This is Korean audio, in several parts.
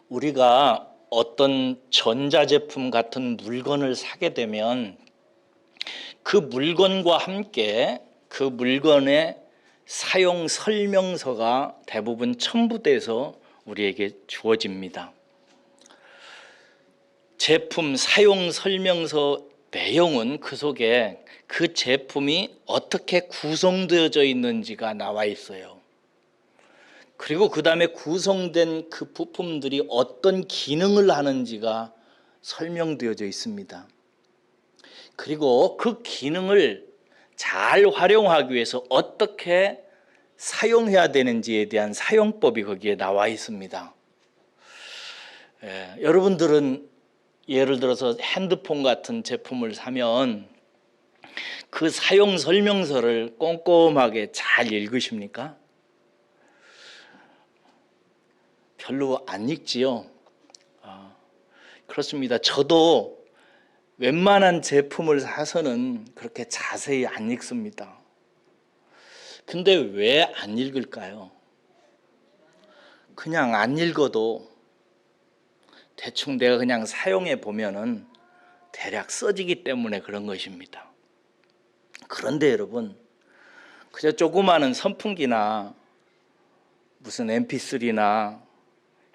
우리가 어떤 전자제품 같은 물건을 사게 되면 그 물건과 함께 그 물건의 사용 설명서가 대부분 첨부돼서 우리에게 주어집니다. 제품 사용 설명서 내용은 그 속에 그 제품이 어떻게 구성되어져 있는지가 나와 있어요. 그리고 그 다음에 구성된 그 부품들이 어떤 기능을 하는지가 설명되어져 있습니다. 그리고 그 기능을 잘 활용하기 위해서 어떻게 사용해야 되는지에 대한 사용법이 거기에 나와 있습니다. 여러분들은 예를 들어서 핸드폰 같은 제품을 사면 그 사용 설명서를 꼼꼼하게 잘 읽으십니까? 별로 안 읽지요. 그렇습니다. 저도 웬만한 제품을 사서는 그렇게 자세히 안 읽습니다. 근데 왜 안 읽을까요? 그냥 안 읽어도 대충 내가 그냥 사용해 보면은 대략 써지기 때문에 그런 것입니다. 그런데 여러분, 그저 조그마한 선풍기나 무슨 mp3나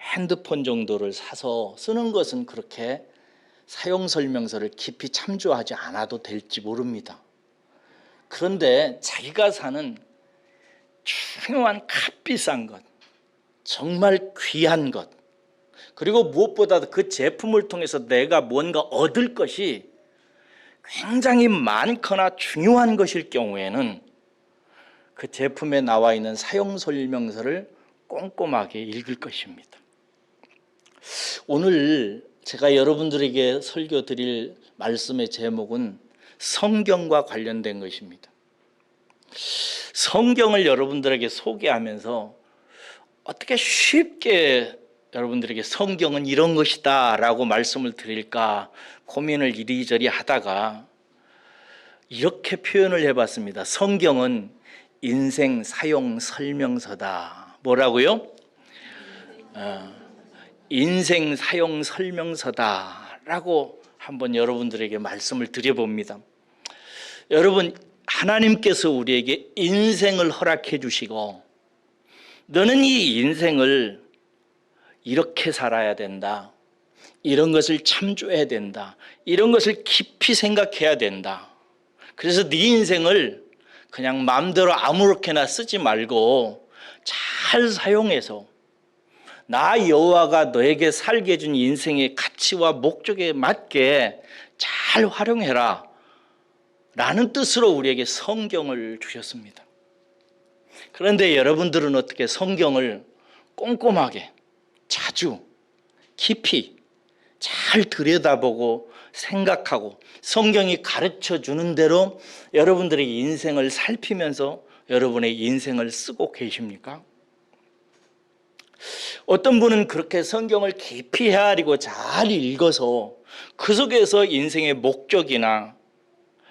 핸드폰 정도를 사서 쓰는 것은 그렇게 사용 설명서를 깊이 참조하지 않아도 될지 모릅니다. 그런데 자기가 사는 중요한 값비싼 것, 정말 귀한 것, 그리고 무엇보다도 그 제품을 통해서 내가 뭔가 얻을 것이 굉장히 많거나 중요한 것일 경우에는 그 제품에 나와 있는 사용 설명서를 꼼꼼하게 읽을 것입니다. 오늘 제가 여러분들에게 설교 드릴 말씀의 제목은 성경과 관련된 것입니다. 성경을 여러분들에게 소개하면서 어떻게 쉽게 여러분들에게 성경은 이런 것이다 라고 말씀을 드릴까 고민을 이리저리 하다가 이렇게 표현을 해봤습니다. 성경은 인생 사용 설명서다. 뭐라고요? 인생 사용 설명서다 라고 한번 여러분들에게 말씀을 드려봅니다. 여러분, 하나님께서 우리에게 인생을 허락해 주시고 너는 이 인생을 이렇게 살아야 된다, 이런 것을 참조해야 된다, 이런 것을 깊이 생각해야 된다. 그래서 네 인생을 그냥 마음대로 아무렇게나 쓰지 말고 잘 사용해서 나 여호와가 너에게 살게 해준 인생의 가치와 목적에 맞게 잘 활용해라 라는 뜻으로 우리에게 성경을 주셨습니다. 그런데 여러분들은 어떻게 성경을 꼼꼼하게 자주 깊이 잘 들여다보고 생각하고 성경이 가르쳐 주는 대로 여러분들의 인생을 살피면서 여러분의 인생을 쓰고 계십니까? 어떤 분은 그렇게 성경을 깊이 헤아리고 잘 읽어서 그 속에서 인생의 목적이나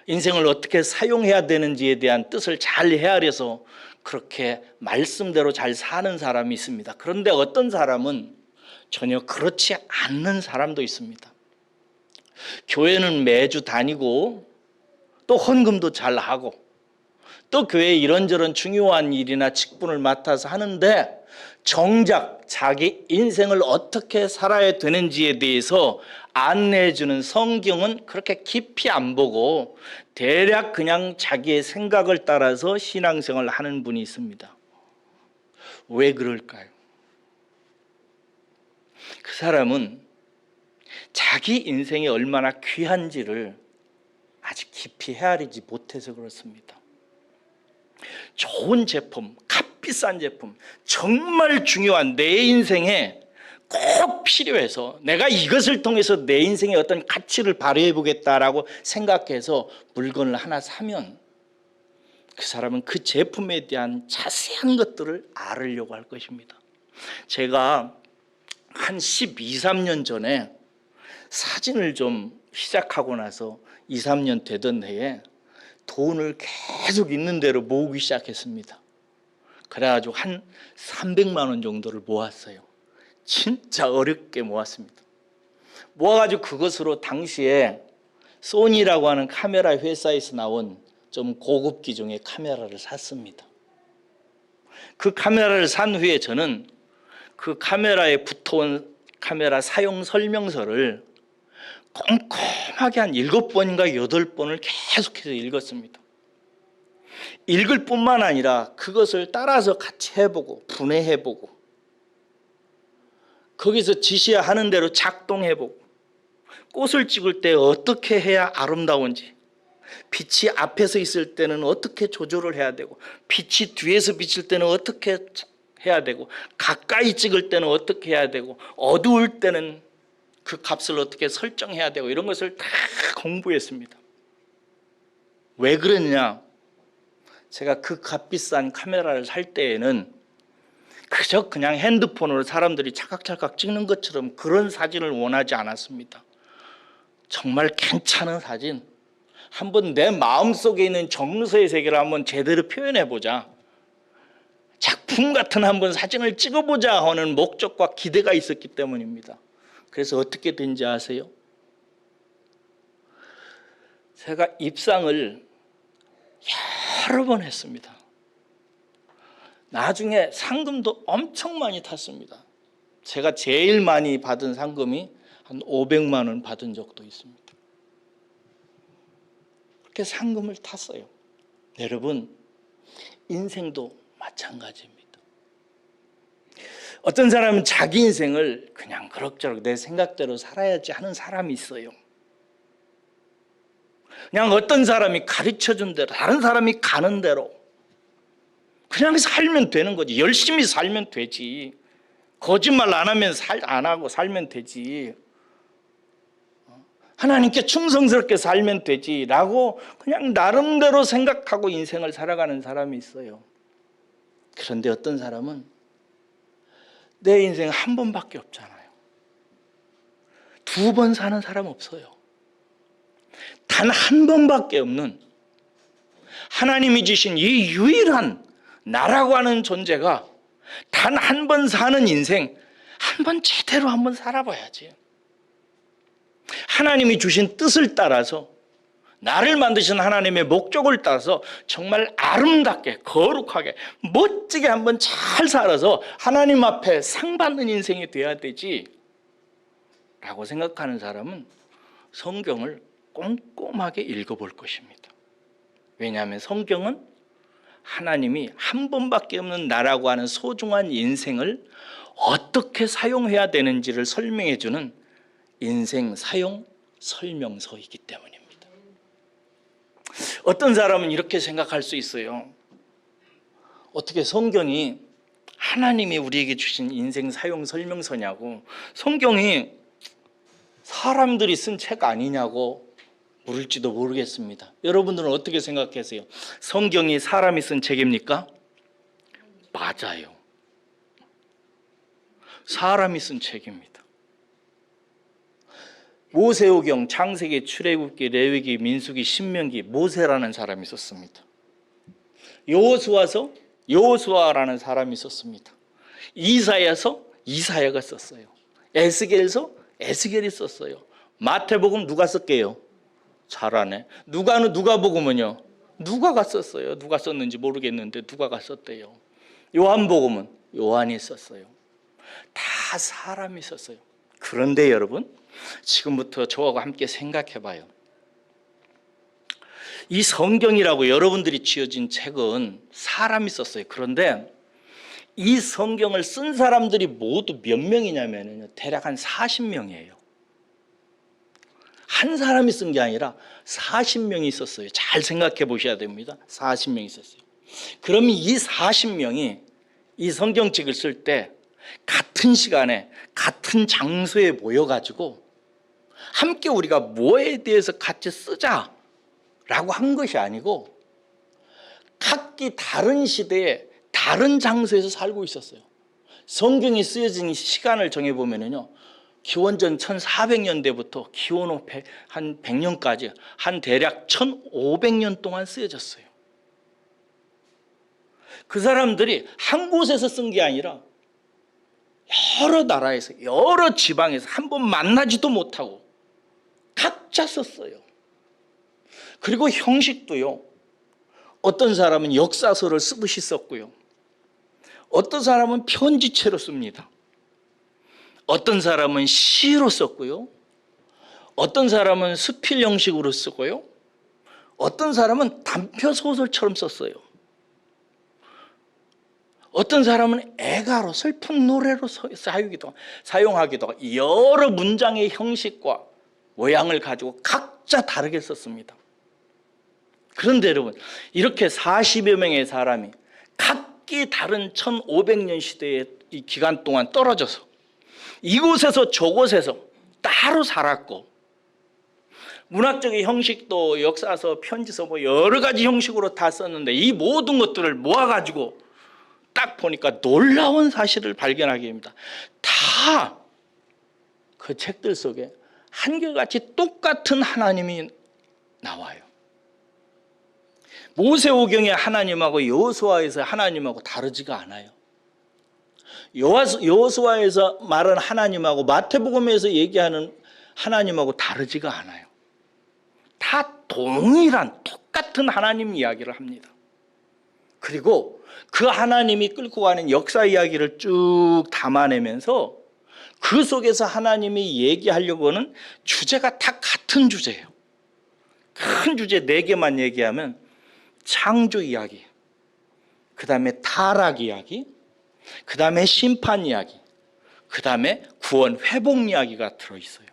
인생을 어떻게 사용해야 되는지에 대한 뜻을 잘 헤아려서 그렇게 말씀대로 잘 사는 사람이 있습니다. 그런데 어떤 사람은 전혀 그렇지 않는 사람도 있습니다. 교회는 매주 다니고 또 헌금도 잘 하고 또 교회에 이런저런 중요한 일이나 직분을 맡아서 하는데 정작 자기 인생을 어떻게 살아야 되는지에 대해서 안내해 주는 성경은 그렇게 깊이 안 보고 대략 그냥 자기의 생각을 따라서 신앙생활을 하는 분이 있습니다. 왜 그럴까요? 그 사람은 자기 인생이 얼마나 귀한지를 아직 깊이 헤아리지 못해서 그렇습니다. 좋은 제품, 값비싼 제품, 정말 중요한 내 인생에 꼭 필요해서 내가 이것을 통해서 내 인생의 어떤 가치를 발휘해 보겠다라고 생각해서 물건을 하나 사면 그 사람은 그 제품에 대한 자세한 것들을 알으려고 할 것입니다. 제가 한 12, 13년 전에 사진을 좀 시작하고 나서 2, 3년 되던 해에 돈을 계속 있는 대로 모으기 시작했습니다. 그래가지고 한 300만 원 정도를 모았어요. 진짜 어렵게 모았습니다. 모아가지고 그것으로 당시에 소니라고 하는 카메라 회사에서 나온 좀 고급 기종의 카메라를 샀습니다. 그 카메라를 산 후에 저는 그 카메라에 붙어온 카메라 사용 설명서를 꼼꼼하게 한 7번인가 8번을 계속해서 읽었습니다. 읽을 뿐만 아니라 그것을 따라서 같이 해보고 분해해보고 거기서 지시하는 대로 작동해보고 꽃을 찍을 때 어떻게 해야 아름다운지, 빛이 앞에서 있을 때는 어떻게 조절을 해야 되고 빛이 뒤에서 비칠 때는 어떻게 해야 되고 가까이 찍을 때는 어떻게 해야 되고 어두울 때는 그 값을 어떻게 설정해야 되고 이런 것을 다 공부했습니다. 왜 그러냐? 제가 그 값비싼 카메라를 살 때에는 그저 그냥 핸드폰으로 사람들이 찰칵찰칵 찍는 것처럼 그런 사진을 원하지 않았습니다. 정말 괜찮은 사진, 한번 내 마음속에 있는 정서의 세계를 한번 제대로 표현해보자, 작품 같은 한번 사진을 찍어보자 하는 목적과 기대가 있었기 때문입니다. 그래서 어떻게 된지 아세요? 제가 입상을 여러 번 했습니다. 나중에 상금도 엄청 많이 탔습니다. 제가 제일 많이 받은 상금이 한 500만 원 받은 적도 있습니다. 그렇게 상금을 탔어요. 여러분, 인생도 마찬가지입니다. 어떤 사람은 자기 인생을 그냥 그럭저럭 내 생각대로 살아야지 하는 사람이 있어요. 그냥 어떤 사람이 가르쳐준 대로, 다른 사람이 가는 대로 그냥 살면 되는 거지. 열심히 살면 되지. 거짓말 안 하면 안 하고 살면 되지. 하나님께 충성스럽게 살면 되지라고 그냥 나름대로 생각하고 인생을 살아가는 사람이 있어요. 그런데 어떤 사람은 내 인생 한 번밖에 없잖아요. 2번 사는 사람 없어요. 단 한 번밖에 없는 하나님이 주신 이 유일한 나라고 하는 존재가 단 한 번 사는 인생, 한 번 제대로 한번 살아봐야지. 하나님이 주신 뜻을 따라서, 나를 만드신 하나님의 목적을 따라서 정말 아름답게, 거룩하게, 멋지게 한번 잘 살아서 하나님 앞에 상 받는 인생이 돼야 되지 라고 생각하는 사람은 성경을 꼼꼼하게 읽어볼 것입니다. 왜냐하면 성경은 하나님이 한 번밖에 없는 나라고 하는 소중한 인생을 어떻게 사용해야 되는지를 설명해 주는 인생 사용 설명서이기 때문입니다. 어떤 사람은 이렇게 생각할 수 있어요. 어떻게 성경이 하나님이 우리에게 주신 인생 사용 설명서냐고, 성경이 사람들이 쓴 책 아니냐고 물을지도 모르겠습니다. 여러분들은 어떻게 생각하세요? 성경이 사람이 쓴 책입니까? 맞아요. 사람이 쓴 책입니다. 모세오경, 창세기, 출애굽기, 레위기, 민수기, 신명기, 모세라는 사람이 썼습니다. 여호수아서, 여호수아라는 사람이 썼습니다. 이사야서, 이사야가 썼어요. 에스겔서, 에스겔이 썼어요. 마태복음 누가 썼게요? 잘하네. 누가복음은요? 누가가 썼어요. 누가 썼는지 모르겠는데 누가가 썼대요. 요한복음은 요한이 썼어요. 다 사람이 썼어요. 그런데 여러분, 지금부터 저하고 함께 생각해 봐요. 이 성경이라고 여러분들이 지어진 책은 사람이 썼어요. 그런데 이 성경을 쓴 사람들이 모두 몇 명이냐면요, 대략 한 40명이에요. 한 사람이 쓴 게 아니라 40명이 썼어요. 잘 생각해 보셔야 됩니다. 40명이 썼어요. 그러면 이 40명이 이 성경책을 쓸 때 같은 시간에 같은 장소에 모여가지고 함께 우리가 뭐에 대해서 같이 쓰자라고 한 것이 아니고 각기 다른 시대에 다른 장소에서 살고 있었어요. 성경이 쓰여진 시간을 정해보면요, 기원전 1400년대부터 기원 후 한 100년까지 한 대략 1500년 동안 쓰여졌어요. 그 사람들이 한 곳에서 쓴 게 아니라 여러 나라에서 여러 지방에서 한 번 만나지도 못하고 각자 썼어요. 그리고 형식도요, 어떤 사람은 역사서를 쓰듯이 썼고요, 어떤 사람은 편지체로 씁니다. 어떤 사람은 시로 썼고요, 어떤 사람은 수필 형식으로 쓰고요, 어떤 사람은 단편 소설처럼 썼어요. 어떤 사람은 애가로 슬픈 노래로 사용하기도 하고 여러 문장의 형식과 모양을 가지고 각자 다르게 썼습니다. 그런데 여러분, 이렇게 40여 명의 사람이 각기 다른 1500년 시대의 이 기간 동안 떨어져서 이곳에서 저곳에서 따로 살았고, 문학적인 형식도 역사서, 편지서 뭐 여러 가지 형식으로 다 썼는데 이 모든 것들을 모아가지고 딱 보니까 놀라운 사실을 발견하게 됩니다. 다 그 책들 속에 한결같이 똑같은 하나님이 나와요. 모세오경의 하나님하고 여호수아에서 하나님하고 다르지가 않아요. 여호수아에서 말하는 하나님하고 마태복음에서 얘기하는 하나님하고 다르지가 않아요. 다 동일한 똑같은 하나님 이야기를 합니다. 그리고 그 하나님이 끌고 가는 역사 이야기를 쭉 담아내면서 그 속에서 하나님이 얘기하려고 하는 주제가 다 같은 주제예요. 큰 주제 4개만 얘기하면 창조 이야기, 그 다음에 타락 이야기, 그 다음에 심판 이야기, 그 다음에 구원 회복 이야기가 들어있어요.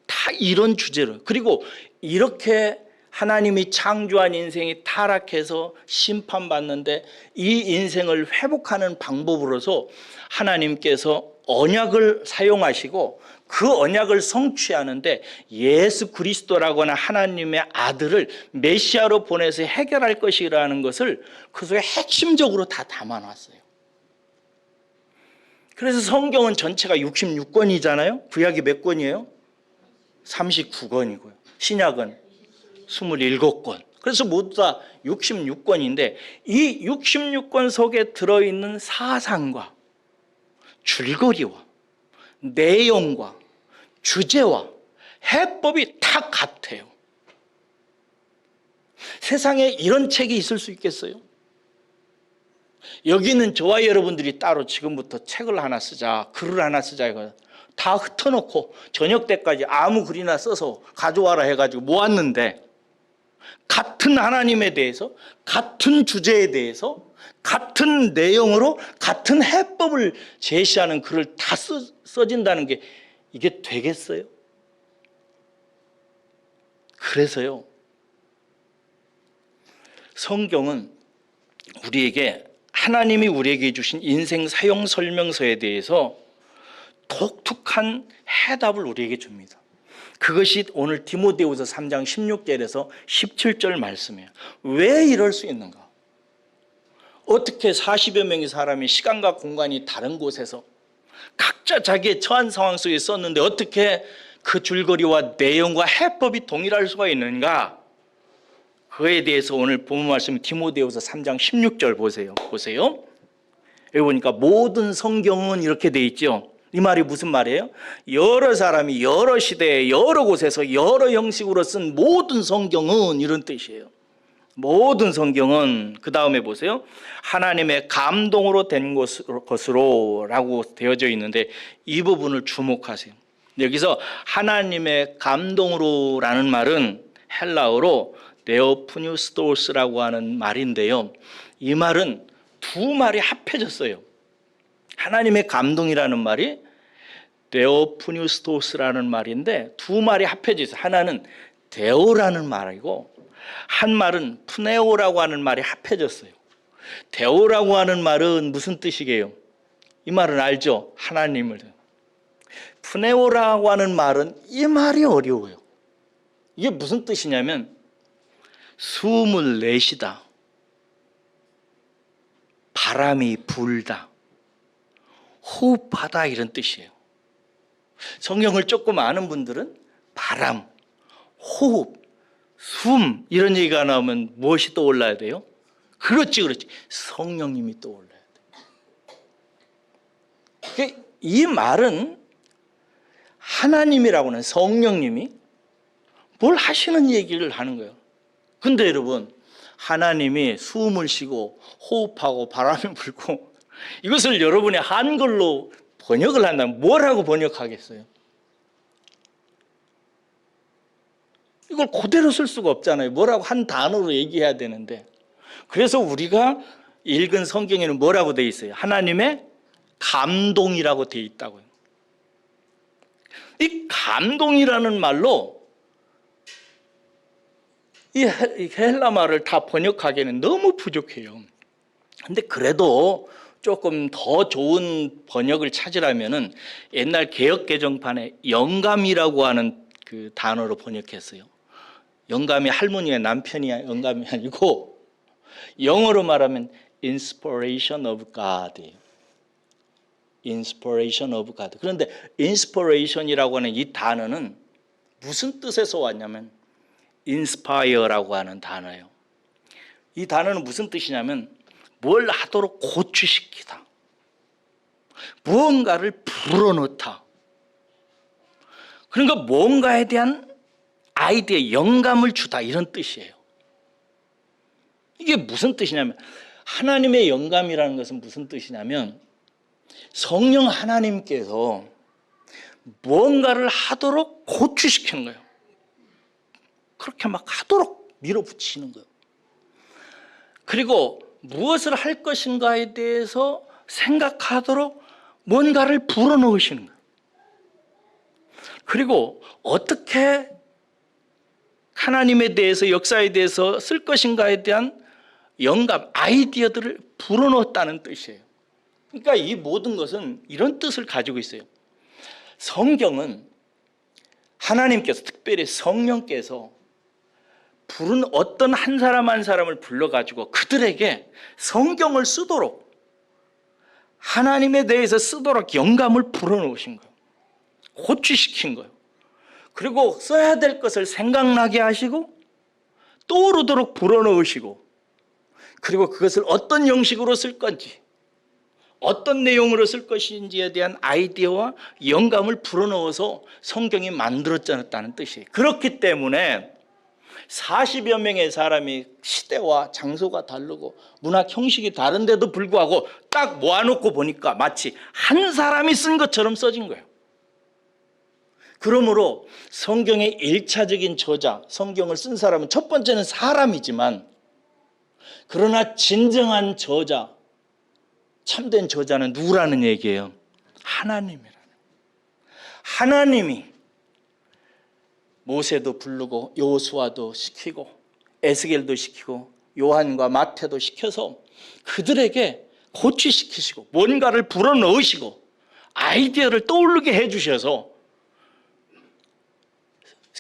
다 이런 주제로. 그리고 이렇게 하나님이 창조한 인생이 타락해서 심판받는데 이 인생을 회복하는 방법으로서 하나님께서 언약을 사용하시고 그 언약을 성취하는데 예수 그리스도라고 하는 하나님의 아들을 메시아로 보내서 해결할 것이라는 것을 그 속에 핵심적으로 다 담아놨어요. 그래서 성경은 전체가 66권이잖아요. 구약이 몇 권이에요? 39권이고요. 신약은 27권. 그래서 모두 다 66권인데 이 66권 속에 들어있는 사상과 줄거리와 내용과 주제와 해법이 다 같아요. 세상에 이런 책이 있을 수 있겠어요? 여기는 저와 여러분들이 따로 지금부터 책을 하나 쓰자, 글을 하나 쓰자 이거 다 흩어놓고 저녁 때까지 아무 글이나 써서 가져와라 해가지고 모았는데 같은 하나님에 대해서 같은 주제에 대해서 같은 내용으로 같은 해법을 제시하는 글을 다 써진다는 게 이게 되겠어요? 그래서요, 성경은 우리에게 하나님이 우리에게 주신 인생 사용 설명서에 대해서 독특한 해답을 우리에게 줍니다. 그것이 오늘 디모데후서 3장 16절에서 17절 말씀이에요. 왜 이럴 수 있는가? 어떻게 40여 명의 사람이 시간과 공간이 다른 곳에서 각자 자기의 처한 상황 속에 썼는데 어떻게 그 줄거리와 내용과 해법이 동일할 수가 있는가? 그에 대해서 오늘 본문 말씀 디모데후서 3장 16절 보세요. 여기 보니까 모든 성경은 이렇게 돼 있죠. 이 말이 무슨 말이에요? 여러 사람이 여러 시대에 여러 곳에서 여러 형식으로 쓴 모든 성경은 이런 뜻이에요. 모든 성경은 그 다음에 보세요. 하나님의 감동으로 된 것으로 라고 되어져 있는데 이 부분을 주목하세요. 여기서 하나님의 감동으로 라는 말은 헬라어로 네오프뉴스토스라고 하는 말인데요. 이 말은 두 말이 합해졌어요. 하나님의 감동이라는 말이 네오프뉴스토스라는 말인데 두 말이 합해져 있어요. 하나는 데오라는 말이고 한 말은 푸네오라고 하는 말이 합해졌어요. 데오라고 하는 말은 무슨 뜻이게요? 이 말은 알죠? 하나님을. 푸네오라고 하는 말은 이 말이 어려워요. 이게 무슨 뜻이냐면 숨을 내쉬다, 바람이 불다, 호흡하다 이런 뜻이에요. 성경을 조금 아는 분들은 바람, 호흡, 숨 이런 얘기가 나오면 무엇이 떠올라야 돼요? 그렇지. 성령님이 떠올라야 돼요. 이 말은 하나님이라고는 성령님이 뭘 하시는 얘기를 하는 거예요. 근데 여러분, 하나님이 숨을 쉬고 호흡하고 바람이 불고 이것을 여러분이 한글로 번역을 한다면 뭐라고 번역하겠어요? 이걸 그대로 쓸 수가 없잖아요. 뭐라고 한 단어로 얘기해야 되는데. 그래서 우리가 읽은 성경에는 뭐라고 되어 있어요? 하나님의 감동이라고 되어 있다고요. 이 감동이라는 말로 이 헬라 말을 다 번역하기에는 너무 부족해요. 근데 그래도 조금 더 좋은 번역을 찾으려면은 옛날 개역 개정판에 영감이라고 하는 그 단어로 번역했어요. 영감이 할머니의 남편이 영감이 아니고 영어로 말하면 inspiration of God이에요. inspiration of God. 그런데 inspiration이라고 하는 이 단어는 무슨 뜻에서 왔냐면 inspire라고 하는 단어예요. 이 단어는 무슨 뜻이냐면 뭘 하도록 고취시키다. 무언가를 불어넣다. 그러니까 뭔가에 대한 아이디어, 영감을 주다 이런 뜻이에요. 이게 무슨 뜻이냐면 하나님의 영감이라는 것은 무슨 뜻이냐면 성령 하나님께서 무언가를 하도록 고취시키는 거예요. 그렇게 막 하도록 밀어붙이는 거예요. 그리고 무엇을 할 것인가에 대해서 생각하도록 뭔가를 불어넣으시는 거예요. 그리고 어떻게 하나님에 대해서 역사에 대해서 쓸 것인가에 대한 영감, 아이디어들을 불어넣었다는 뜻이에요. 그러니까 이 모든 것은 이런 뜻을 가지고 있어요. 성경은 하나님께서 특별히 성령께서 부른 어떤 한 사람 한 사람을 불러가지고 그들에게 성경을 쓰도록 하나님에 대해서 쓰도록 영감을 불어넣으신 거예요. 고취시킨 거예요. 그리고 써야 될 것을 생각나게 하시고 떠오르도록 불어넣으시고 그리고 그것을 어떤 형식으로 쓸 건지 어떤 내용으로 쓸 것인지에 대한 아이디어와 영감을 불어넣어서 성경이 만들어졌다는 뜻이에요. 그렇기 때문에 40여 명의 사람이 시대와 장소가 다르고 문학 형식이 다른데도 불구하고 딱 모아놓고 보니까 마치 한 사람이 쓴 것처럼 써진 거예요. 그러므로 성경의 1차적인 저자, 성경을 쓴 사람은 첫 번째는 사람이지만 그러나 진정한 저자, 참된 저자는 누구라는 얘기예요? 하나님이라는. 하나님이 모세도 부르고 여호수아도 시키고 에스겔도 시키고 요한과 마태도 시켜서 그들에게 고취시키시고 뭔가를 불어넣으시고 아이디어를 떠오르게 해주셔서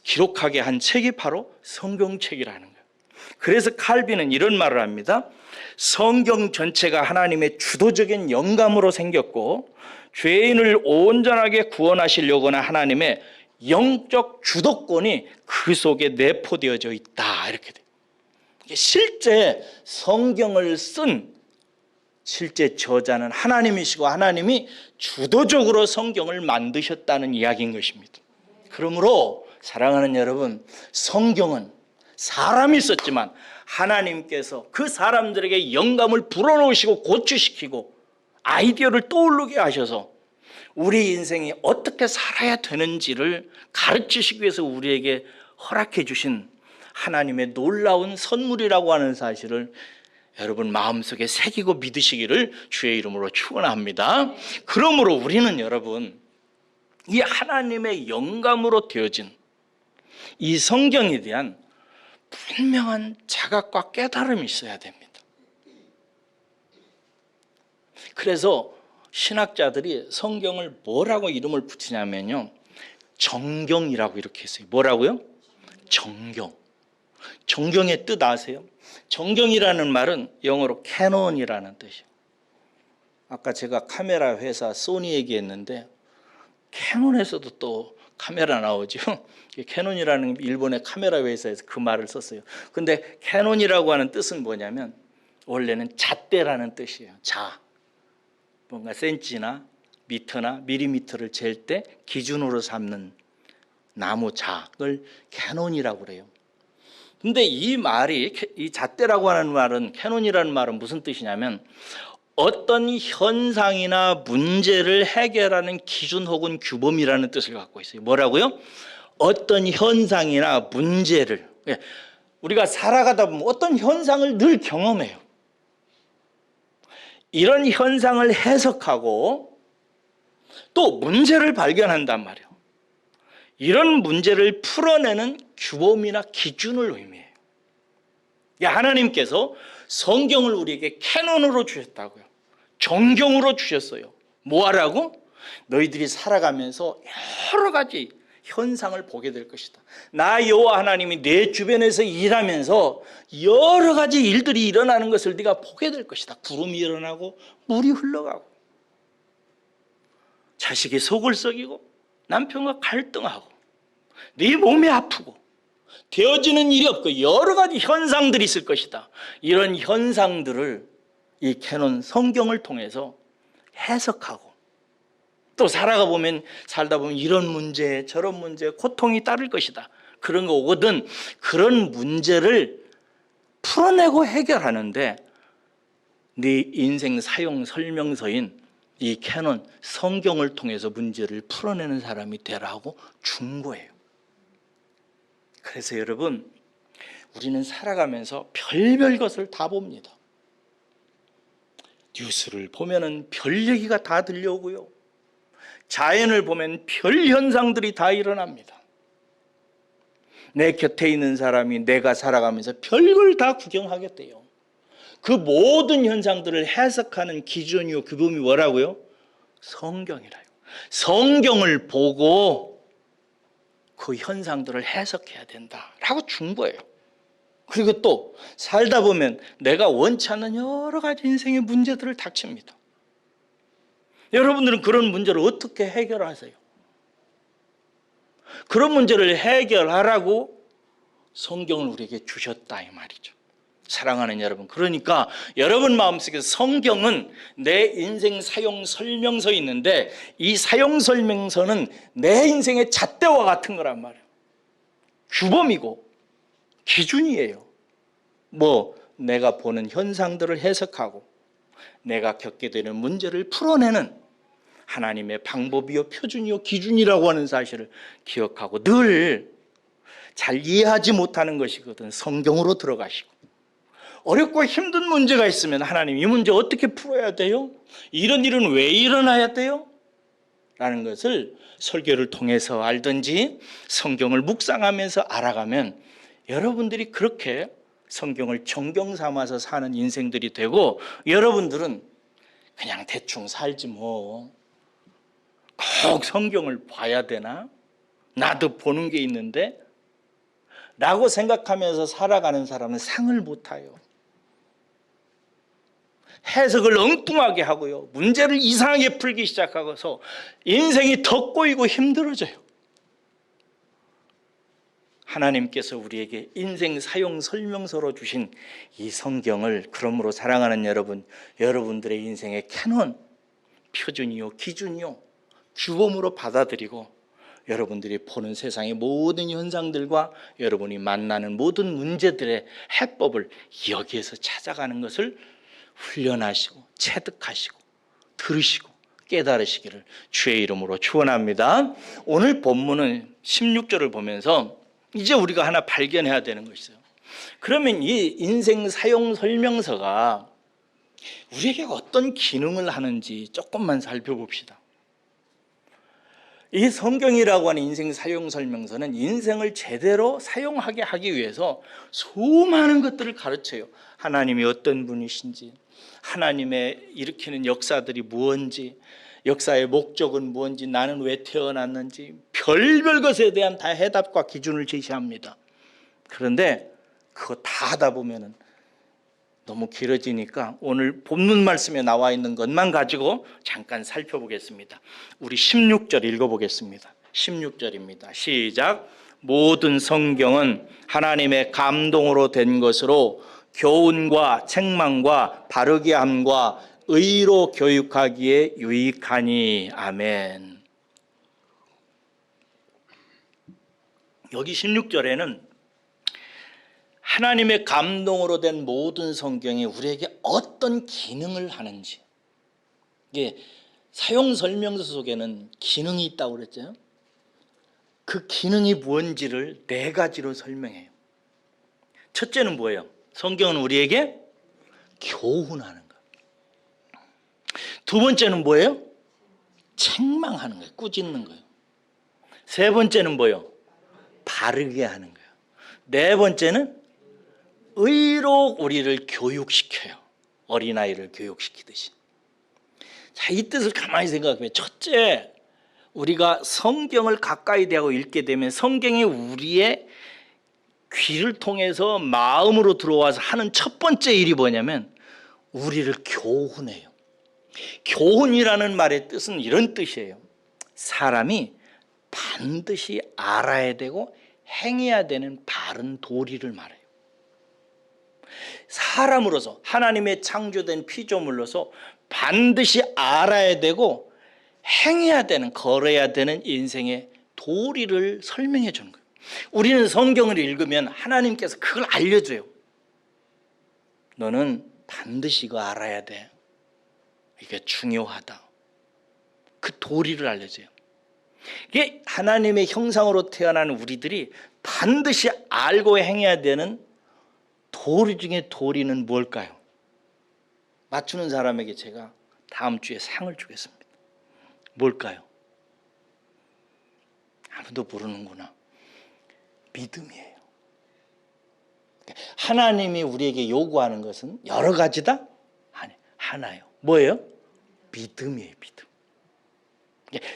기록하게 한 책이 바로 성경책이라는 거예요. 그래서 칼빈은 이런 말을 합니다. 성경 전체가 하나님의 주도적인 영감으로 생겼고 죄인을 온전하게 구원하시려고는 하나님의 영적 주도권이 그 속에 내포되어져 있다. 이렇게 돼요. 실제 성경을 쓴 실제 저자는 하나님이시고 하나님이 주도적으로 성경을 만드셨다는 이야기인 것입니다. 그러므로 사랑하는 여러분, 성경은 사람이 썼지만 하나님께서 그 사람들에게 영감을 불어넣으시고 고취시키고 아이디어를 떠오르게 하셔서 우리 인생이 어떻게 살아야 되는지를 가르치시기 위해서 우리에게 허락해 주신 하나님의 놀라운 선물이라고 하는 사실을 여러분 마음속에 새기고 믿으시기를 주의 이름으로 축원합니다. 그러므로 우리는 여러분 이 하나님의 영감으로 되어진 이 성경에 대한 분명한 자각과 깨달음이 있어야 됩니다. 그래서 신학자들이 성경을 뭐라고 이름을 붙이냐면요, 정경이라고 이렇게 했어요. 뭐라고요? 정경. 정경의 뜻 아세요? 정경이라는 말은 영어로 캐논이라는 뜻이에요. 아까 제가 카메라 회사 소니 얘기했는데 캐논에서도 또 카메라 나오죠. 캐논이라는 일본의 카메라 회사에서 그 말을 썼어요. 근데 캐논이라고 하는 뜻은 뭐냐면 원래는 잣대라는 뜻이에요. 자, 뭔가 센치나 미터나 밀리미터를 잴 때 기준으로 삼는 나무 자를 캐논이라고 그래요. 근데 이 말이, 이 잣대라고 하는 말은, 캐논이라는 말은 무슨 뜻이냐면 어떤 현상이나 문제를 해결하는 기준 혹은 규범이라는 뜻을 갖고 있어요. 뭐라고요? 어떤 현상이나 문제를, 우리가 살아가다 보면 어떤 현상을 늘 경험해요. 이런 현상을 해석하고 또 문제를 발견한단 말이에요. 이런 문제를 풀어내는 규범이나 기준을 의미해요. 하나님께서 성경을 우리에게 캐논으로 주셨다고요. 정경으로 주셨어요. 뭐하라고? 너희들이 살아가면서 여러 가지 현상을 보게 될 것이다. 나 여호와 하나님이 내 주변에서 일하면서 여러 가지 일들이 일어나는 것을 네가 보게 될 것이다. 구름이 일어나고 물이 흘러가고 자식이 속을 썩이고 남편과 갈등하고 네 몸이 아프고 되어지는 일이 없고 여러 가지 현상들이 있을 것이다. 이런 현상들을 이 캐논 성경을 통해서 해석하고 또 살다 보면 이런 문제 저런 문제 고통이 따를 것이다. 그런 거 오거든. 그런 문제를 풀어내고 해결하는데 네 인생 사용 설명서인 이 캐논 성경을 통해서 문제를 풀어내는 사람이 되라고 준 거예요. 그래서 여러분, 우리는 살아가면서 별별 것을 다 봅니다. 뉴스를 보면은 별 얘기가 다 들려오고요. 자연을 보면 별 현상들이 다 일어납니다. 내 곁에 있는 사람이 내가 살아가면서 별걸 다 구경하게 돼요. 그 모든 현상들을 해석하는 기준이요 규범이 뭐라고요? 성경이라요. 성경을 보고 그 현상들을 해석해야 된다라고 준 거예요. 그리고 또 살다 보면 내가 원치 않는 여러 가지 인생의 문제들을 닥칩니다. 여러분들은 그런 문제를 어떻게 해결하세요? 그런 문제를 해결하라고 성경을 우리에게 주셨다 이 말이죠. 사랑하는 여러분, 그러니까 여러분 마음속에 성경은 내 인생 사용 설명서 있는데 이 사용 설명서는 내 인생의 잣대와 같은 거란 말이에요. 규범이고 기준이에요. 내가 보는 현상들을 해석하고 내가 겪게 되는 문제를 풀어내는 하나님의 방법이요 표준이요 기준이라고 하는 사실을 기억하고 늘 잘 이해하지 못하는 것이거든 성경으로 들어가시고 어렵고 힘든 문제가 있으면 하나님 이 문제 어떻게 풀어야 돼요? 이런 일은 왜 일어나야 돼요? 라는 것을 설교를 통해서 알든지 성경을 묵상하면서 알아가면 여러분들이 그렇게 성경을 정경 삼아서 사는 인생들이 되고 여러분들은 그냥 대충 살지 꼭 성경을 봐야 되나? 나도 보는 게 있는데? 라고 생각하면서 살아가는 사람은 상을 못 타요. 해석을 엉뚱하게 하고요. 문제를 이상하게 풀기 시작하고서 인생이 더 꼬이고 힘들어져요. 하나님께서 우리에게 인생 사용 설명서로 주신 이 성경을 그러므로 사랑하는 여러분, 여러분들의 인생의 캐논, 표준이요, 기준이요, 규범으로 받아들이고 여러분들이 보는 세상의 모든 현상들과 여러분이 만나는 모든 문제들의 해법을 여기에서 찾아가는 것을 훈련하시고 체득하시고 들으시고 깨달으시기를 주의 이름으로 축원합니다. 오늘 본문은 16절을 보면서 이제 우리가 하나 발견해야 되는 것이죠. 그러면 이 인생 사용 설명서가 우리에게 어떤 기능을 하는지 조금만 살펴봅시다. 이 성경이라고 하는 인생 사용 설명서는 인생을 제대로 사용하게 하기 위해서 수많은 것들을 가르쳐요. 하나님이 어떤 분이신지, 하나님의 일으키는 역사들이 무엇인지, 역사의 목적은 무엇인지, 나는 왜 태어났는지 별별 것에 대한 다 해답과 기준을 제시합니다. 그런데 그거 다 하다 보면은 너무 길어지니까 오늘 본문 말씀에 나와 있는 것만 가지고 잠깐 살펴보겠습니다. 우리 16절 읽어보겠습니다. 16절입니다. 시작. 모든 성경은 하나님의 감동으로 된 것으로 교훈과 책망과 바르게 함과 의로 교육하기에 유익하니. 아멘. 여기 16절에는 하나님의 감동으로 된 모든 성경이 우리에게 어떤 기능을 하는지, 이게 사용 설명서 속에는 기능이 있다고 그랬죠. 그 기능이 뭔지를 네 가지로 설명해요. 첫째는 뭐예요? 성경은 우리에게 교훈하는 것. 두 번째는 뭐예요? 책망하는 거예요. 꾸짖는 거예요. 세 번째는 뭐예요? 바르게 하는 거예요. 네 번째는 의로 우리를 교육시켜요. 어린아이를 교육시키듯이. 자, 이 뜻을 가만히 생각하면, 첫째, 우리가 성경을 가까이 대하고 읽게 되면 성경이 우리의 귀를 통해서 마음으로 들어와서 하는 첫 번째 일이 뭐냐면 우리를 교훈해요. 교훈이라는 말의 뜻은 이런 뜻이에요. 사람이 반드시 알아야 되고 행해야 되는 바른 도리를 말해요. 사람으로서, 하나님의 창조된 피조물로서 반드시 알아야 되고 행해야 되는, 걸어야 되는 인생의 도리를 설명해 주는 거예요. 우리는 성경을 읽으면 하나님께서 그걸 알려줘요. 너는 반드시 이거 알아야 돼. 이게 중요하다. 그 도리를 알려줘요. 이게 하나님의 형상으로 태어난 우리들이 반드시 알고 행해야 되는 도리 중에 도리는 뭘까요? 맞추는 사람에게 제가 다음 주에 상을 주겠습니다. 뭘까요? 아무도 모르는구나. 믿음이에요. 하나님이 우리에게 요구하는 것은 여러 가지다? 아니, 하나요. 뭐예요? 믿음이에요. 믿음.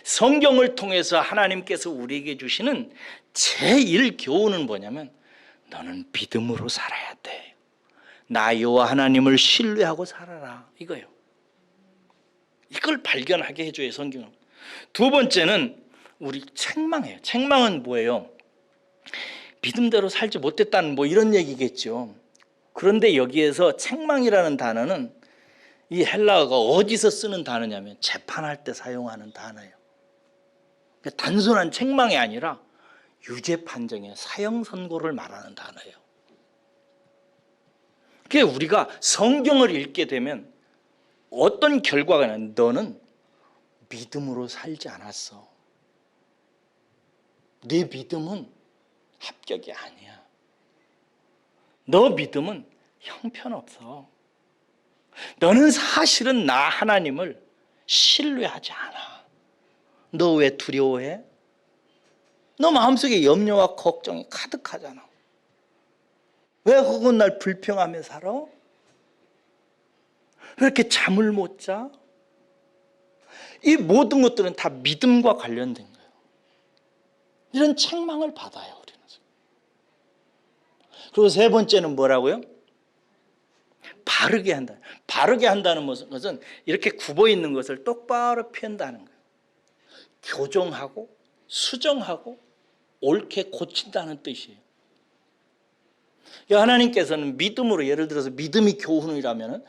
성경을 통해서 하나님께서 우리에게 주시는 제1 교훈은 뭐냐면 너는 믿음으로 살아야 돼. 나 여호와 하나님을 신뢰하고 살아라. 이거예요. 이걸 발견하게 해줘요, 성경은. 두 번째는 우리 책망이에요. 책망은 뭐예요? 믿음대로 살지 못했다는 뭐 이런 얘기겠죠. 그런데 여기에서 책망이라는 단어는 이 헬라어가 어디서 쓰는 단어냐면 재판할 때 사용하는 단어예요. 그러니까 단순한 책망이 아니라 유죄 판정의 사형 선고를 말하는 단어예요. 그게 우리가 성경을 읽게 되면 어떤 결과가 나는, 너는 믿음으로 살지 않았어. 네 믿음은 합격이 아니야. 너 믿음은 형편없어. 너는 사실은 나 하나님을 신뢰하지 않아. 너 왜 두려워해? 너 마음속에 염려와 걱정이 가득하잖아. 왜 혹은 날 불평하며 살아? 왜 이렇게 잠을 못 자? 이 모든 것들은 다 믿음과 관련된 거예요. 이런 책망을 받아요, 우리는. 그리고 세 번째는 뭐라고요? 바르게 한다. 바르게 한다는 것은 이렇게 굽어 있는 것을 똑바로 편다는 거예요. 교정하고 수정하고 옳게 고친다는 뜻이에요. 하나님께서는 믿음으로, 예를 들어서 믿음이 교훈이라면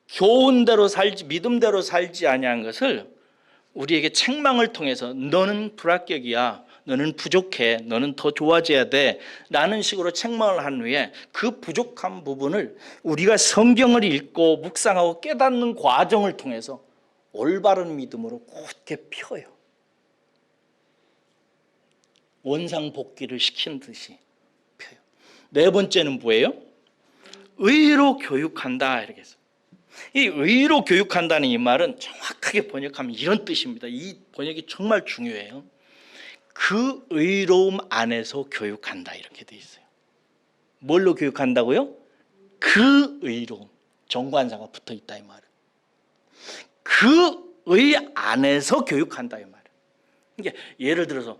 교훈대로 살지, 믿음대로 살지 아니한 것을 우리에게 책망을 통해서 너는 불합격이야, 너는 부족해, 너는 더 좋아져야 돼 라는 식으로 책망을 한 후에 그 부족한 부분을 우리가 성경을 읽고 묵상하고 깨닫는 과정을 통해서 올바른 믿음으로 곧게 펴요. 원상복귀를 시킨 듯이 펴요. 네 번째는 뭐예요? 의로 교육한다, 이렇게 해서. 이 의로 교육한다는 이 말은 정확하게 번역하면 이런 뜻입니다. 이 번역이 정말 중요해요. 그 의로움 안에서 교육한다, 이렇게 돼 있어요. 뭘로 교육한다고요? 그 의로움. 정관사가 붙어 있다, 이 말은. 그 의 안에서 교육한다, 이 말은. 이게 예를 들어서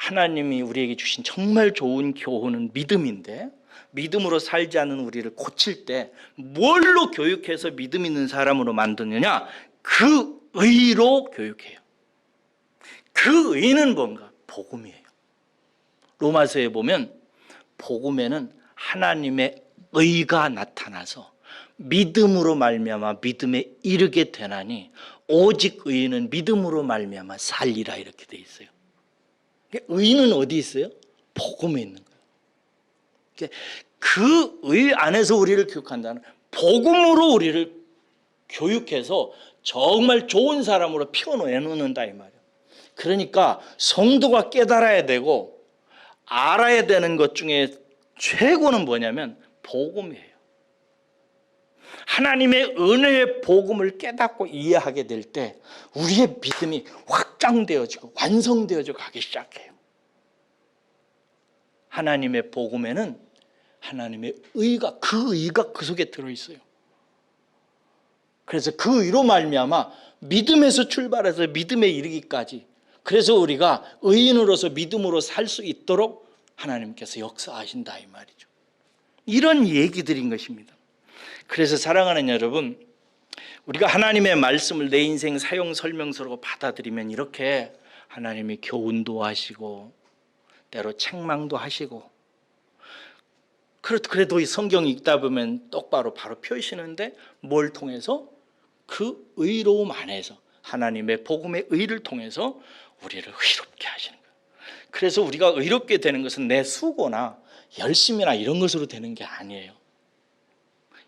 하나님이 우리에게 주신 정말 좋은 교훈은 믿음인데, 믿음으로 살지 않는 우리를 고칠 때 뭘로 교육해서 믿음 있는 사람으로 만드느냐? 그 의로 교육해요. 그 의는 뭔가? 복음이에요. 로마서에 보면 복음에는 하나님의 의가 나타나서 믿음으로 말미암아 믿음에 이르게 되나니 오직 의인은 믿음으로 말미암아 살리라, 이렇게 돼 있어요. 의는 어디 있어요? 복음에 있는 거예요. 그 의 안에서 우리를 교육한다는, 복음으로 우리를 교육해서 정말 좋은 사람으로 피워내놓는다 이 말이에요. 그러니까 성도가 깨달아야 되고 알아야 되는 것 중에 최고는 뭐냐면 복음이에요. 하나님의 은혜의 복음을 깨닫고 이해하게 될 때 우리의 믿음이 확장되어지고 완성되어져 가기 시작해요. 하나님의 복음에는 하나님의 의가, 그 의가 그 속에 들어있어요. 그래서 그 의로 말미암아 믿음에서 출발해서 믿음에 이르기까지, 그래서 우리가 의인으로서 믿음으로 살 수 있도록 하나님께서 역사하신다 이 말이죠. 이런 얘기들인 것입니다. 그래서 사랑하는 여러분, 우리가 하나님의 말씀을 내 인생 사용 설명서로 받아들이면 이렇게 하나님이 교훈도 하시고 때로 책망도 하시고, 그래도 이 성경 읽다 보면 똑바로 바로 펴시는데 뭘 통해서? 그 의로움 안에서 하나님의 복음의 의를 통해서 우리를 의롭게 하시는 거예요. 그래서 우리가 의롭게 되는 것은 내 수고나 열심이나 이런 것으로 되는 게 아니에요.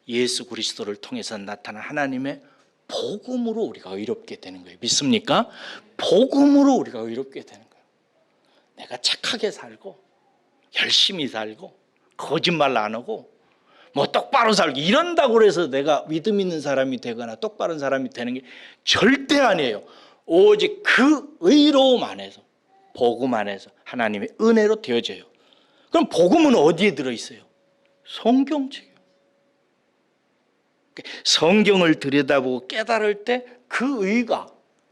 예수 그리스도를 통해서 나타난 하나님의 복음으로 우리가 의롭게 되는 거예요. 믿습니까? 복음으로 우리가 의롭게 되는 거예요. 내가 착하게 살고 열심히 살고 거짓말 안 하고 뭐 똑바로 살고 이런다고 해서 내가 믿음 있는 사람이 되거나 똑바른 사람이 되는 게 절대 아니에요. 오직 그 의로움 안에서, 복음 안에서 하나님의 은혜로 되어져요. 그럼 복음은 어디에 들어있어요? 성경책이에요. 성경을 들여다보고 깨달을 때 그 의가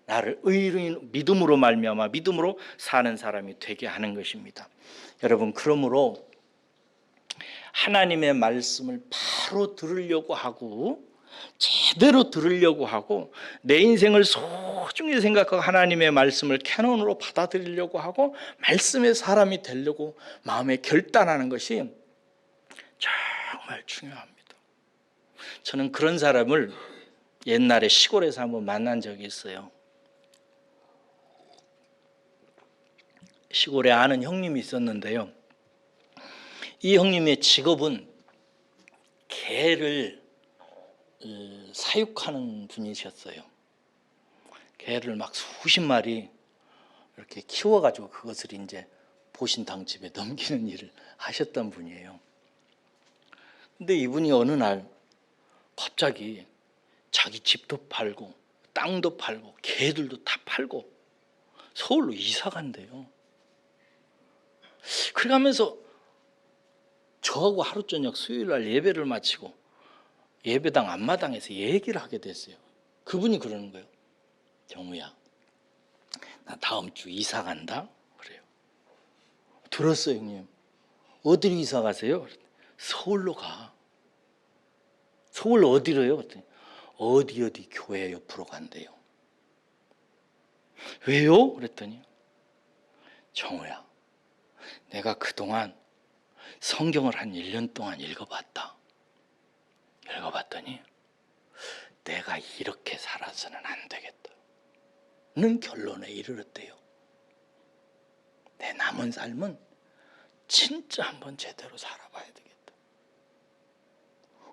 나를 의로운 믿음으로 말미암아 믿음으로 사는 사람이 되게 하는 것입니다. 여러분, 그러므로 하나님의 말씀을 바로 들으려고 하고 제대로 들으려고 하고 내 인생을 소중히 생각하고 하나님의 말씀을 캐논으로 받아들이려고 하고 말씀의 사람이 되려고 마음에 결단하는 것이 정말 중요합니다. 저는 그런 사람을 옛날에 시골에서 한번 만난 적이 있어요. 시골에 아는 형님이 있었는데요. 이 형님의 직업은 개를 사육하는 분이셨어요. 개를 막 수십 마리 이렇게 키워가지고 그것을 이제 보신당 집에 넘기는 일을 하셨던 분이에요. 근데 이분이 어느 날 갑자기 자기 집도 팔고 땅도 팔고 개들도 다 팔고 서울로 이사 간대요. 그러면서 저하고 하루 저녁 수요일 날 예배를 마치고 예배당 앞마당에서 얘기를 하게 됐어요. 그분이 그러는 거예요. 정우야, 나 다음 주 이사 간다. 그래요. 들었어요, 형님. 어디로 이사 가세요? 서울로 가. 서울 어디로요? 그랬더니 어디 교회 옆으로 간대요. 왜요? 그랬더니 정우야, 내가 그동안 성경을 한 1년 동안 읽어봤다. 읽어봤더니 내가 이렇게 살아서는 안 되겠다 는 결론에 이르렀대요. 내 남은 삶은 진짜 한번 제대로 살아봐야 되겠다.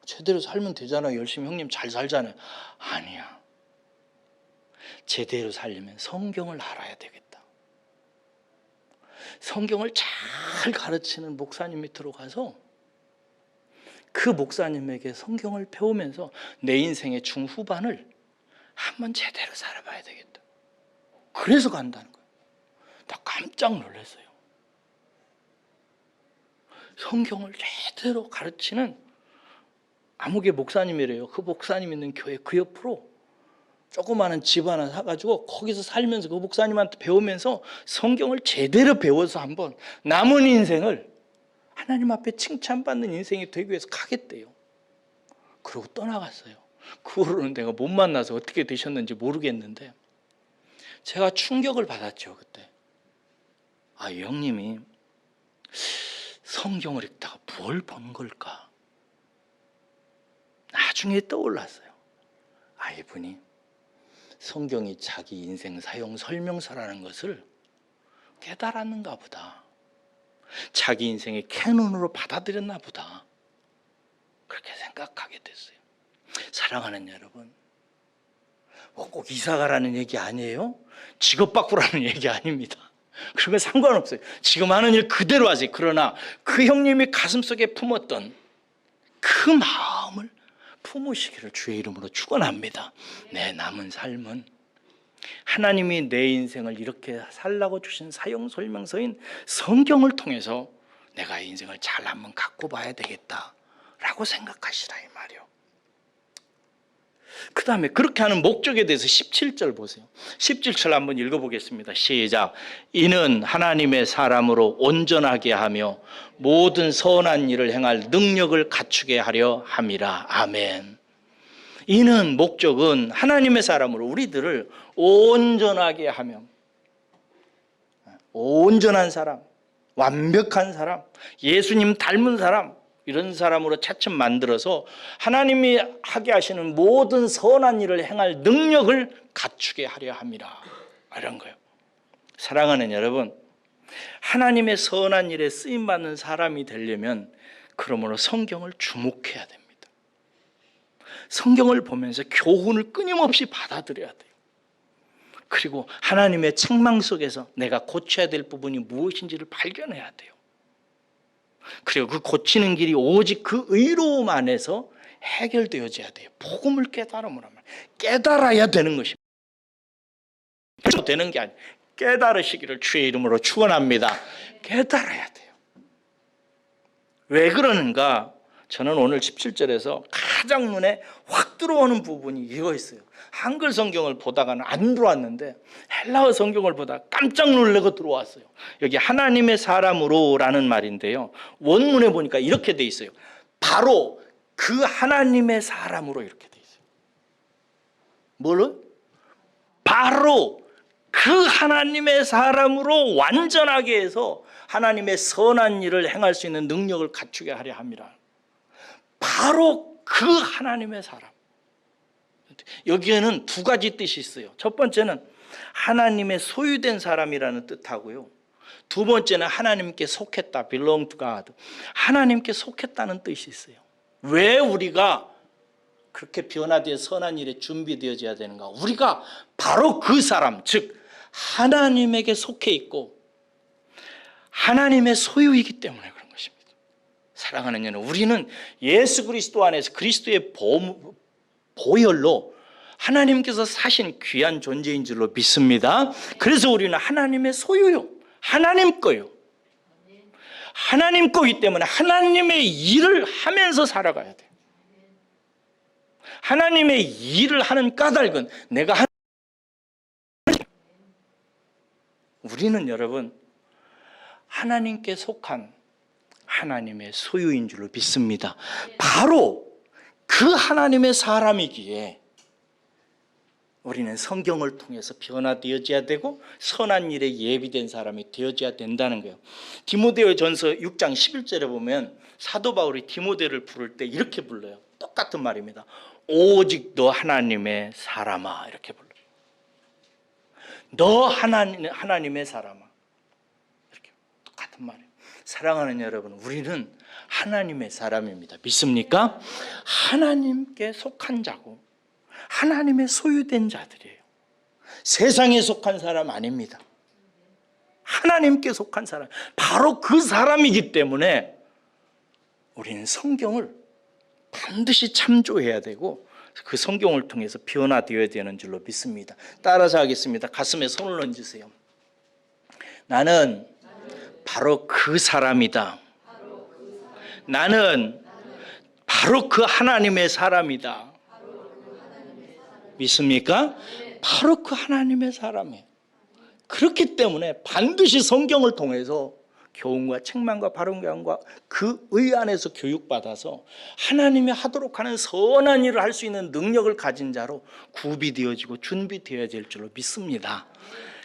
제대로 살면 되잖아. 열심히 형님 잘 살잖아요. 아니야. 제대로 살려면 성경을 알아야 되겠다. 성경을 잘 가르치는 목사님 밑으로 가서 그 목사님에게 성경을 배우면서 내 인생의 중후반을 한번 제대로 살아봐야 되겠다. 그래서 간다는 거예요. 나 깜짝 놀랐어요. 성경을 제대로 가르치는 아무개 목사님이래요. 그 목사님 있는 교회 그 옆으로 조그마한 집 하나 사가지고 거기서 살면서 그 목사님한테 배우면서 성경을 제대로 배워서 한번 남은 인생을 하나님 앞에 칭찬받는 인생이 되기 위해서 가겠대요. 그러고 떠나갔어요. 그 후로는 내가 못 만나서 어떻게 되셨는지 모르겠는데 제가 충격을 받았죠. 그때 이 형님이 성경을 읽다가 뭘 본 걸까? 나중에 떠올랐어요. 이분이 성경이 자기 인생 사용 설명서라는 것을 깨달았는가 보다. 자기 인생의 캐논으로 받아들였나 보다. 그렇게 생각하게 됐어요. 사랑하는 여러분, 꼭 이사가라는 얘기 아니에요? 직업 바꾸라는 얘기 아닙니다. 그런 건 상관없어요. 지금 하는 일 그대로 하세요. 그러나 그 형님이 가슴속에 품었던 그 마음을 품으시기를 주의 이름으로 축원합니다. 내 남은 삶은 하나님이 내 인생을 이렇게 살라고 주신 사용 설명서인 성경을 통해서 내가 인생을 잘 한번 갖고 봐야 되겠다라고 생각하시라 이 말이요. 그 다음에 그렇게 하는 목적에 대해서 17절 보세요. 17절 한번 읽어보겠습니다. 시작. 이는 하나님의 사람으로 온전하게 하며 모든 선한 일을 행할 능력을 갖추게 하려 함이라. 아멘. 이는 목적은 하나님의 사람으로 우리들을 온전하게 하며, 온전한 사람, 완벽한 사람, 예수님 닮은 사람, 이런 사람으로 차츰 만들어서 하나님이 하게 하시는 모든 선한 일을 행할 능력을 갖추게 하려 함이라. 이런 거예요. 사랑하는 여러분, 하나님의 선한 일에 쓰임받는 사람이 되려면 그러므로 성경을 주목해야 됩니다. 성경을 보면서 교훈을 끊임없이 받아들여야 돼요. 그리고 하나님의 책망 속에서 내가 고쳐야 될 부분이 무엇인지를 발견해야 돼요. 그리고 그 고치는 길이 오직 그 의로움 안에서 해결되어져야 돼요. 복음을 깨달으면 깨달아야 되는 것입니다. 되는 게 아니에요. 깨달으시기를 주의 이름으로 축원합니다. 깨달아야 돼요. 왜 그러는가? 저는 오늘 17절에서 가장 눈에 확 들어오는 부분이 이거 있어요. 한글 성경을 보다가는 안 들어왔는데 헬라어 성경을 보다 깜짝 놀라고 들어왔어요. 여기 하나님의 사람으로 라는 말인데요, 원문에 보니까 이렇게 돼 있어요. 바로 그 하나님의 사람으로 이렇게 돼 있어요. 뭘로? 바로 그 하나님의 사람으로 완전하게 해서 하나님의 선한 일을 행할 수 있는 능력을 갖추게 하려 함이라. 바로 그 하나님의 사람. 여기에는 두 가지 뜻이 있어요. 첫 번째는 하나님의 소유된 사람이라는 뜻하고요, 두 번째는 하나님께 속했다, belong to God. 하나님께 속했다는 뜻이 있어요. 왜 우리가 그렇게 변화되어 선한 일에 준비되어져야 되는가? 우리가 바로 그 사람, 즉 하나님에게 속해 있고 하나님의 소유이기 때문에 그런 것입니다. 사랑하는 여러분, 우리는 예수 그리스도 안에서 그리스도의 보혈로 하나님께서 사신 귀한 존재인 줄로 믿습니다. 그래서 우리는 하나님의 소유요, 하나님 거요. 하나님 거기 때문에 하나님의 일을 하면서 살아가야 돼요. 하나님의 일을 하는 까닭은 내가 우리는 여러분 하나님께 속한 하나님의 소유인 줄로 믿습니다. 바로 그 하나님의 사람이기에 우리는 성경을 통해서 변화되어져야 되고 선한 일에 예비된 사람이 되어져야 된다는 거예요. 디모데전서 6장 11절에 보면 사도 바울이 디모데를 부를 때 이렇게 불러요. 똑같은 말입니다. 오직 너 하나님의 사람아, 이렇게 불러요. 너 하나님의 사람아, 이렇게 똑같은 말이에요. 사랑하는 여러분, 우리는 하나님의 사람입니다. 믿습니까? 하나님께 속한 자고 하나님의 소유된 자들이에요. 세상에 속한 사람 아닙니다. 하나님께 속한 사람, 바로 그 사람이기 때문에 우리는 성경을 반드시 참조해야 되고 그 성경을 통해서 변화되어야 되는 줄로 믿습니다. 따라서 하겠습니다. 가슴에 손을 얹으세요. 나는 바로 그 사람이다. 나는 바로 그 하나님의 사람이다. 믿습니까? 바로 그 하나님의 사람이에요. 그렇기 때문에 반드시 성경을 통해서 교훈과 책망과 바른 교훈과 그 의 안에서 교육받아서 하나님이 하도록 하는 선한 일을 할 수 있는 능력을 가진 자로 구비되어지고 준비되어야 될 줄로 믿습니다.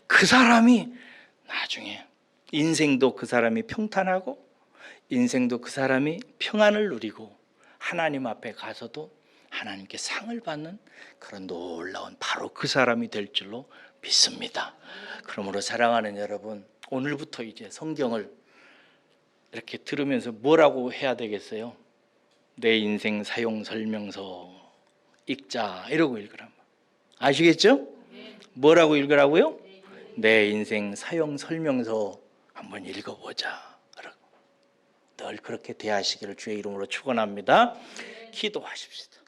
그 사람이 나중에 인생도 그 사람이 평탄하고 인생도 그 사람이 평안을 누리고 하나님 앞에 가서도 하나님께 상을 받는 그런 놀라운 바로 그 사람이 될 줄로 믿습니다. 그러므로 사랑하는 여러분, 오늘부터 이제 성경을 이렇게 들으면서 뭐라고 해야 되겠어요? 내 인생 사용 설명서 읽자 이러고 읽으라면 아시겠죠? 뭐라고 읽으라고요? 내 인생 사용 설명서 한번 읽어보자. 늘 그렇게 대하시기를 주의 이름으로 축원합니다. 기도하십시다.